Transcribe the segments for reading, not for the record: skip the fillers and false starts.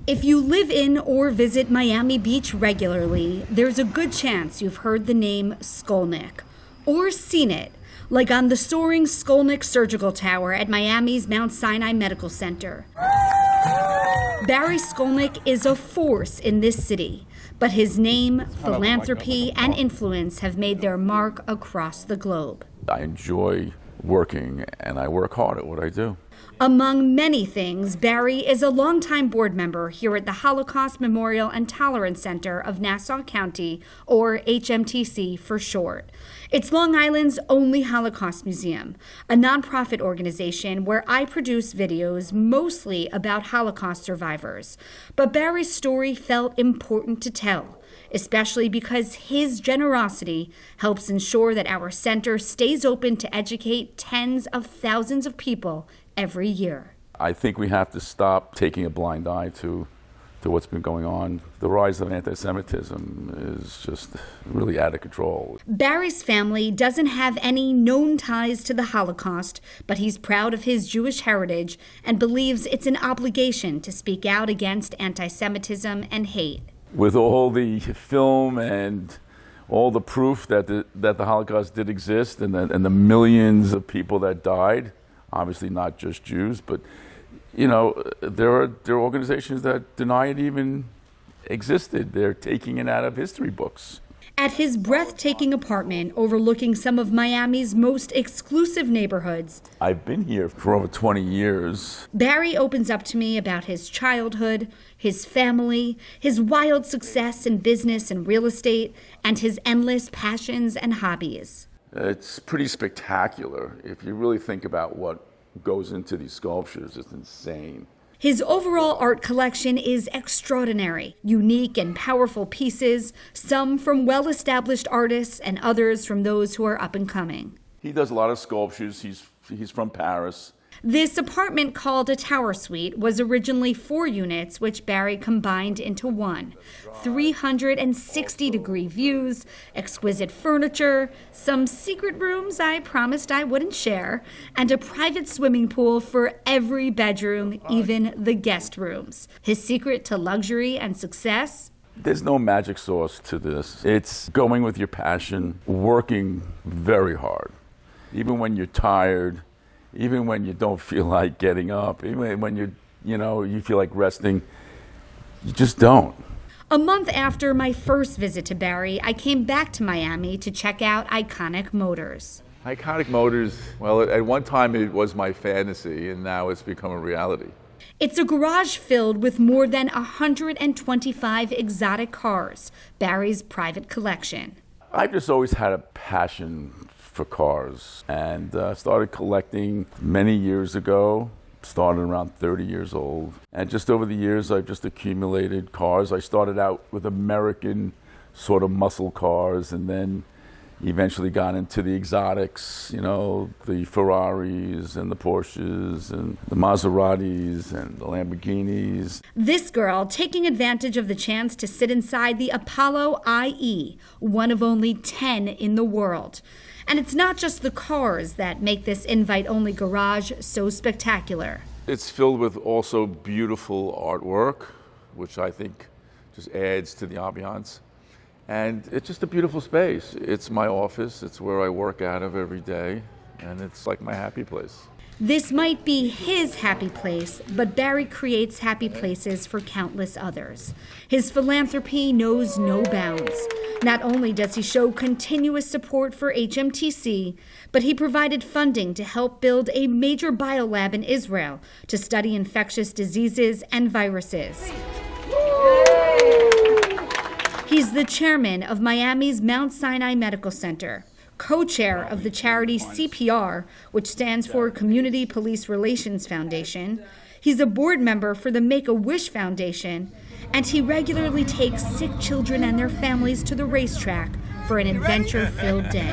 If you live in or visit Miami Beach regularly, there's a good chance you've heard the name Skolnick or seen it, like on the soaring Skolnick Surgical Tower at Miami's Mount Sinai Medical Center. Barry Skolnick is a force in this city, but his name, philanthropy, and influence have made their mark across the globe. I enjoy working, and I work hard at what I do. Among many things, Barry is a longtime board member here at the Holocaust Memorial and Tolerance Center of Nassau County, or HMTC for short. It's Long Island's only Holocaust museum, a nonprofit organization where I produce videos mostly about Holocaust survivors. But Barry's story felt important to tell, especially because his generosity helps ensure that our center stays open to educate tens of thousands of people every year. I think we have to stop taking a blind eye to what's been going on. The rise of anti-Semitism is just really out of control. Barry's family doesn't have any known ties to the Holocaust, but he's proud of his Jewish heritage and believes it's an obligation to speak out against anti-Semitism and hate. With all the film and all the proof that the Holocaust did exist and the millions of people that died, obviously not just Jews, but there are organizations that deny it even existed. They're taking it out of history books. At his breathtaking apartment overlooking some of Miami's most exclusive neighborhoods, I've been here for over 20 years. Barry opens up to me about his childhood, his family, his wild success in business and real estate, and his endless passions and hobbies. It's pretty spectacular. If you really think about what goes into these sculptures, it's insane. His overall art collection is extraordinary, unique and powerful pieces, some from well-established artists and others from those who are up and coming. He does a lot of sculptures. He's from Paris. This apartment, called a tower suite, was originally 4 units, which Barry combined into one. 360-degree views, exquisite furniture, some secret rooms I promised I wouldn't share, and a private swimming pool for every bedroom, even the guest rooms. His secret to luxury and success? There's no magic sauce to this. It's going with your passion, working very hard, even when you're tired, even when you don't feel like getting up, even when you feel like resting, you just don't. A month after my first visit to Barry, I came back to Miami to check out Iconic Motors. Iconic Motors, well, at one time it was my fantasy, and now it's become a reality. It's a garage filled with more than 125 exotic cars, Barry's private collection. I've just always had a passion for cars, and started collecting many years ago. Started around 30 years old, and just over the years I've just accumulated cars. I started out with American sort of muscle cars, and then eventually got into the exotics, the Ferraris and the Porsches and the Maseratis and the Lamborghinis. This girl taking advantage of the chance to sit inside the Apollo IE, one of only 10 in the world. And it's not just the cars that make this invite-only garage so spectacular. It's filled with also beautiful artwork, which I think just adds to the ambiance. And it's just a beautiful space. It's my office. It's where I work out of every day. And it's like my happy place. This might be his happy place, but Barry creates happy places for countless others. His philanthropy knows no bounds. Not only does he show continuous support for HMTC, but he provided funding to help build a major biolab in Israel to study infectious diseases and viruses. He's the chairman of Miami's Mount Sinai Medical Center, co-chair of the charity CPR, which stands for Community Police Relations Foundation. He's a board member for the Make-A-Wish Foundation, and he regularly takes sick children and their families to the racetrack for an adventure-filled day.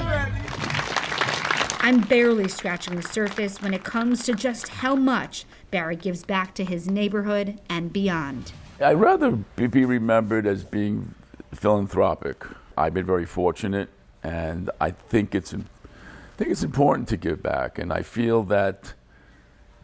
I'm barely scratching the surface when it comes to just how much Barry gives back to his neighborhood and beyond. I'd rather be remembered as being philanthropic. I've been very fortunate, and I think it's important to give back. And I feel that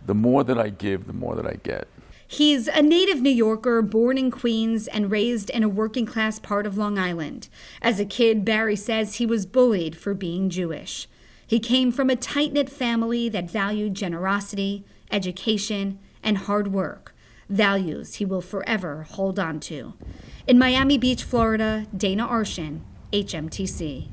the more that I give, the more that I get. He's a native New Yorker, born in Queens and raised in a working-class part of Long Island. As a kid, Barry says he was bullied for being Jewish. He came from a tight-knit family that valued generosity, education, and hard work, values he will forever hold on to. In Miami Beach, Florida, Dana Arshin, HMTC.